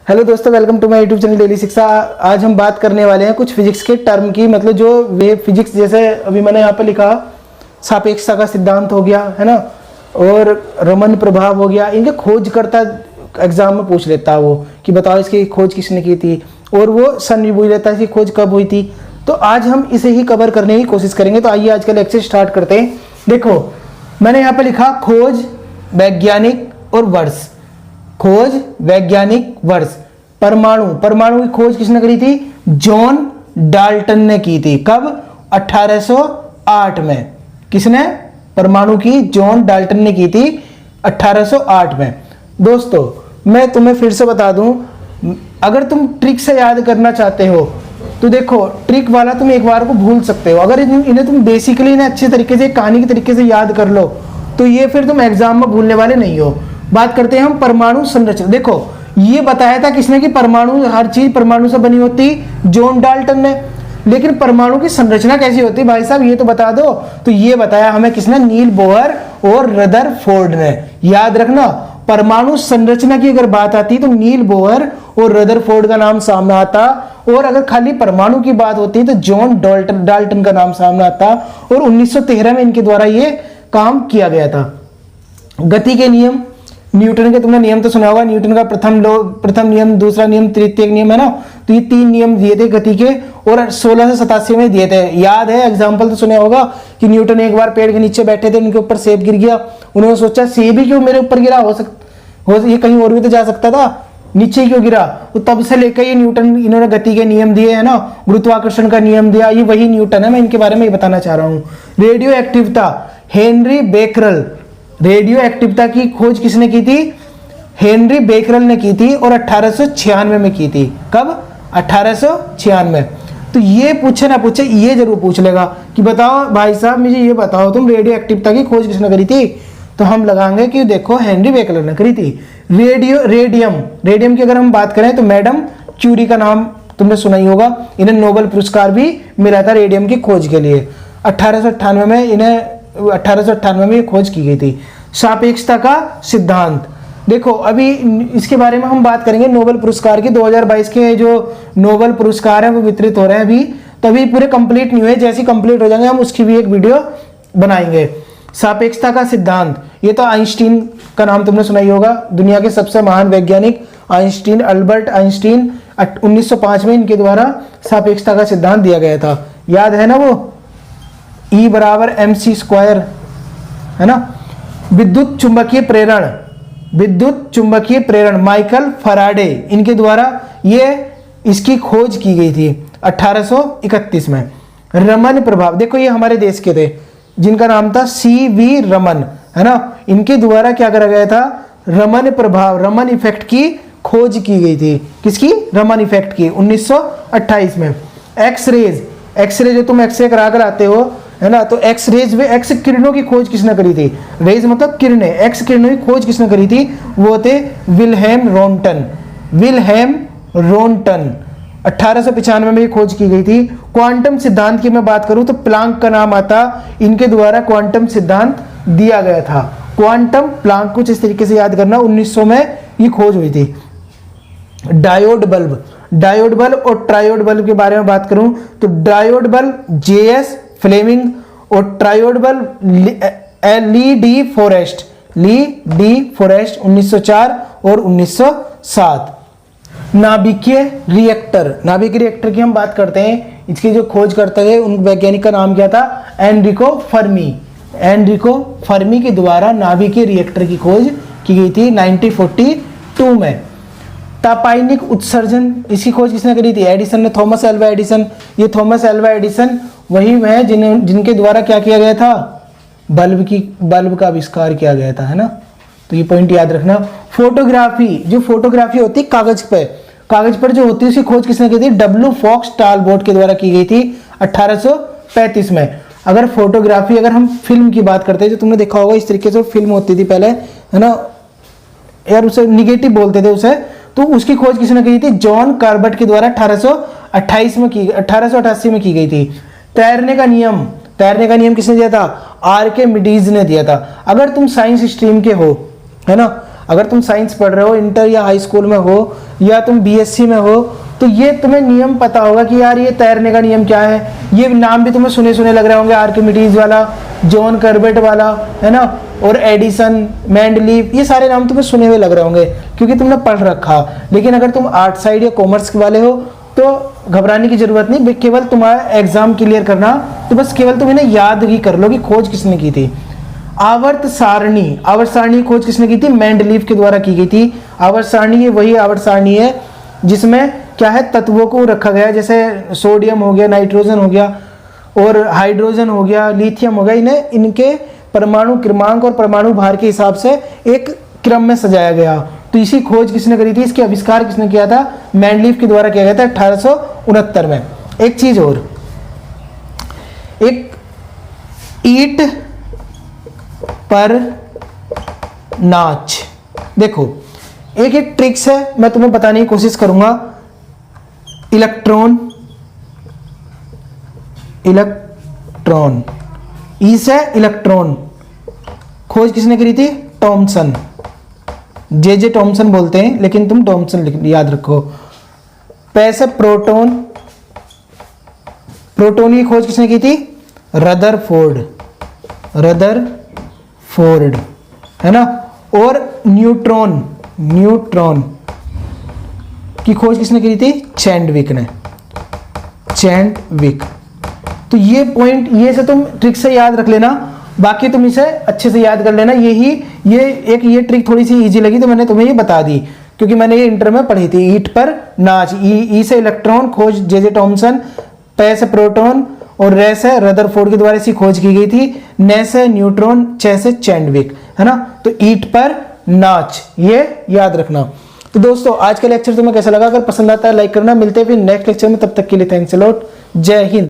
Hello दोस्तों, welcome to my YouTube channel daily Shiksha. आज हम बात करने वाले हैं कुछ फिजिक्स के टर्म की, मतलब जो वे फिजिक्स, जैसे अभी मैंने यहाँ पे लिखा सापेक्षता का सिद्धांत हो गया है ना, और रमन प्रभाव हो गया। इनके खोजकर्ता एग्जाम में पूछ लेता है वो कि बताओ इसकी खोज किसने की थी, और वो सन भी पूछ लेता है इसकी खोज कब हुई थी। तो आज हम इसे ही कवर करने की कोशिश करेंगे। तो आइए आज का लेक्चर स्टार्ट करते हैं। देखो मैंने यहाँ पे लिखा खोज वैज्ञानिक और वर्ष। खोज वैज्ञानिक वर्ष। परमाणु की खोज किसने करी थी? जॉन डाल्टन ने की थी। कब? 1808 में। किसने? परमाणु की जॉन डाल्टन ने की थी 1808 में। दोस्तों मैं तुम्हें फिर से बता दूं, अगर तुम ट्रिक से याद करना चाहते हो तो देखो ट्रिक वाला तुम एक बार को भूल सकते हो। अगर इन्हें तुम बेसिकली इन्हें अच्छे तरीके से कहानी के तरीके से याद कर लो तो ये फिर तुम एग्जाम में भूलने वाले नहीं हो। बात करते हैं हम परमाणु संरचना। देखो ये बताया था किसने कि परमाणु, हर चीज परमाणु से बनी होती, जॉन डाल्टन ने। लेकिन परमाणु की संरचना कैसी होती है भाई साहब, ये तो बता दो। तो ये बताया हमें किसने? नील बोहर और रदरफोर्ड ने। याद रखना, परमाणु संरचना की अगर बात आती तो नील बोहर और रदरफोर्ड का नाम सामने आता, और अगर खाली परमाणु की बात होती तो जॉन डाल्टन का नाम सामने आता। और 1913 में इनके द्वारा ये काम किया गया था। गति के नियम, न्यूटन के तुमने नियम तो सुना होगा। न्यूटन का प्रथम नियम, दूसरा नियम, तृतीय नियम है ना। तो ये 3 नियम दिए थे गति के, और 1687 में दिए थे। याद है, एग्जाम्पल तो सुना होगा कि न्यूटन एक बार पेड़ के नीचे बैठे थे, उनके ऊपर सेब गिर गया। उन्होंने सोचा सेब ही क्यों मेरे ऊपर गिरा, ये कहीं और भी तो जा सकता था, नीचे क्यों गिरा। तो तब से लेकर ये न्यूटन, इन्होंने गति के नियम दिए है ना, गुरुत्वाकर्षण का नियम दिया, ये वही न्यूटन है। मैं इनके बारे में ये बताना चाह रहा हूँ। रेडियो एक्टिवता, हेनरी बेकरल। रेडियो एक्टिवता की खोज किसने की थी? हेनरी बेकरल ने की थी, और 1896 में की थी। कब? 1896। तो ये पूछे ना पूछे, ये जरूर पूछ लेगा कि बताओ भाई साहब मुझे ये बताओ तुम, रेडियो एक्टिवता की खोज किसने करी थी? तो हम लगाएंगे कि देखो हेनरी बेकरल ने करी थी। रेडियम की अगर हम बात करें तो मैडम क्यूरी का नाम तुमने सुना ही होगा। इन्हें नोबेल पुरस्कार भी मिला था रेडियम की खोज के लिए। 1898 में ये खोज की गई थी। सापेक्षता का सिद्धांत, देखो अभी इसके बारे में हम बात करेंगे नोबेल पुरस्कार की। 2022 के जो नोबेल पुरस्कार हैं वो वितरित हो रहे हैं अभी, तभी पूरे कंप्लीट नहीं हुए। जैसे कंप्लीट हो जाएंगे हम उसकी भी एक वीडियो बनाएंगे। सापेक्षता का सिद्धांत, ये तो आइंस्टीन का नाम तुमने सुना ही होगा। दुनिया के सबसे महान वैज्ञानिक आइंस्टीन, अल्बर्ट आइंस्टीन, 1905 में इनके द्वारा सापेक्षता का सिद्धांत दिया गया था। याद है ना वो, E बराबर mc² है ना। विद्युत चुंबकीय प्रेरण माइकल फैराडे, इनके द्वारा ये इसकी खोज की गई थी 1831 में। रमन प्रभाव, देखो ये हमारे देश के थे जिनका नाम था CV रमन, है ना। इनके द्वारा क्या करा गया था? रमन प्रभाव, रमन इफेक्ट की खोज की गई थी। किसकी? रमन इफेक्ट की, 1928 में। एक्सरे जो तुम एक्सरे करा कर आते हो है ना, तो एक्स किरणों की खोज किसने करी थी? रेज मतलब किरणें, एक्स किरणों की खोज किसने करी थी? वो थे विल्हेम रोंटन। 1895 में ये खोज की गई थी। क्वांटम सिद्धांत की मैं बात करूं तो प्लांक का नाम आता, इनके द्वारा क्वांटम सिद्धांत दिया गया था। क्वांटम प्लांक, कुछ इस तरीके से याद करना, 1900 में ये खोज हुई थी। डायोड बल्ब और ट्रायोड बल्ब के बारे में बात करूं तो डायोड बल्ब JS फ्लेमिंग और ट्रायोड बल्ब ली डी फॉरेस्ट 1904 और 1907। नाभिकीय रिएक्टर की हम बात करते हैं। इसकी जो खोज करते थे उन वैज्ञानिक का नाम क्या था? एनरिको फर्मी के द्वारा नाभिकीय रिएक्टर की खोज की गई थी 1942 में। तापायनिक उत्सर्जन, इसकी खोज किसने करी थी? एडिसन ने, थॉमस एल्वा एडिसन। ये थॉमस एल्वा एडिसन वही है जिनके द्वारा क्या किया गया था? बल्ब का आविष्कार किया गया था, है ना। तो ये पॉइंट याद रखना। फोटोग्राफी होती है कागज पर जो होती है, उसकी खोज किसने की थी? W फॉक्स टालबोट के द्वारा की गई थी 1835 में। अगर फोटोग्राफी, अगर हम फिल्म की बात करते हैं, जो तुमने देखा होगा इस तरीके से फिल्म होती थी पहले, है ना यार, उसे निगेटिव बोलते थे उसे, तो उसकी खोज किसने की थी? जॉन कार्बट के द्वारा 1888 में की गई थी। तैरने का नियम किसने दिया था? आर्किमिडीज ने दिया था। अगर तुम साइंस स्ट्रीम के हो, है ना, अगर तुम साइंस पढ़ रहे हो, इंटर या हाई स्कूल में हो, या तुम बीएससी में हो, तो ये तुम्हें नियम पता होगा कि यार ये तैरने का नियम क्या है। ये नाम भी तुम्हें सुने सुने लग रहे होंगे, आर्किमिडीज वाला, जॉन कर्बेट वाला, है ना, और एडिसन, मैंडलीव, ये सारे नाम तुम्हें सुने हुए लग रहे होंगे क्योंकि तुमने पढ़ रखा। लेकिन अगर तुम आर्ट साइड या कॉमर्स वाले हो तो घबराने की जरूरत नहीं, केवल तुम्हारा एग्जाम क्लियर करना, तो बस केवल तुम इन्हें याद ही कर लो कि खोज किसने की थी। आवर्त सारणी खोज किसने की थी? मेंडलीव के द्वारा की गई थी। आवर्त सारणी, ये वही आवर्त सारणी है जिसमें क्या है, तत्वों को रखा गया है, जैसे सोडियम हो गया, नाइट्रोजन हो गया, और हाइड्रोजन हो गया, लिथियम हो गया, इन्हें इनके परमाणु क्रमांक और परमाणु भार के हिसाब से एक क्रम में सजाया गया। तो इसी खोज किसने करी थी, इसके आविष्कार किसने किया था? मेंडलीव के द्वारा किया गया था 1869 में। एक चीज और, एक ईंट पर नाच, देखो एक ट्रिक्स है, मैं तुम्हें बताने की कोशिश करूंगा। इलेक्ट्रॉन ई से इलेक्ट्रॉन, खोज किसने करी थी? थॉमसन, जे थॉमसन बोलते हैं लेकिन तुम थॉमसन याद रखो। पे से प्रोटॉन की खोज किसने की थी? रदरफोर्ड, है ना। और न्यूट्रॉन की खोज किसने की थी? चैंडविक। तो ये पॉइंट, ये से तुम ट्रिक से याद रख लेना, बाकी तुम इसे अच्छे से याद कर लेना। ये ट्रिक थोड़ी सी इजी लगी तो मैंने तुम्हें ये बता दी, क्योंकि मैंने ये इंटर में पढ़ी थी। ईंट पर नाच, ई से इलेक्ट्रॉन, खोज जे थॉमसन, पे से प्रोटॉन, और रे से रदरफोर्ड के द्वारा इसी खोज की गई थी। ने से न्यूट्रॉन, चे से चैंडविक, है ना। तो ईंट पर नाच, ये याद रखना। तो दोस्तों आज का लेक्चर तुम्हें कैसा लगा? अगर पसंद आता है लाइक करना। मिलते हैं फिर नेक्स्ट लेक्चर में, तब तक के लिए थैंक्स अ लॉट। जय हिंद।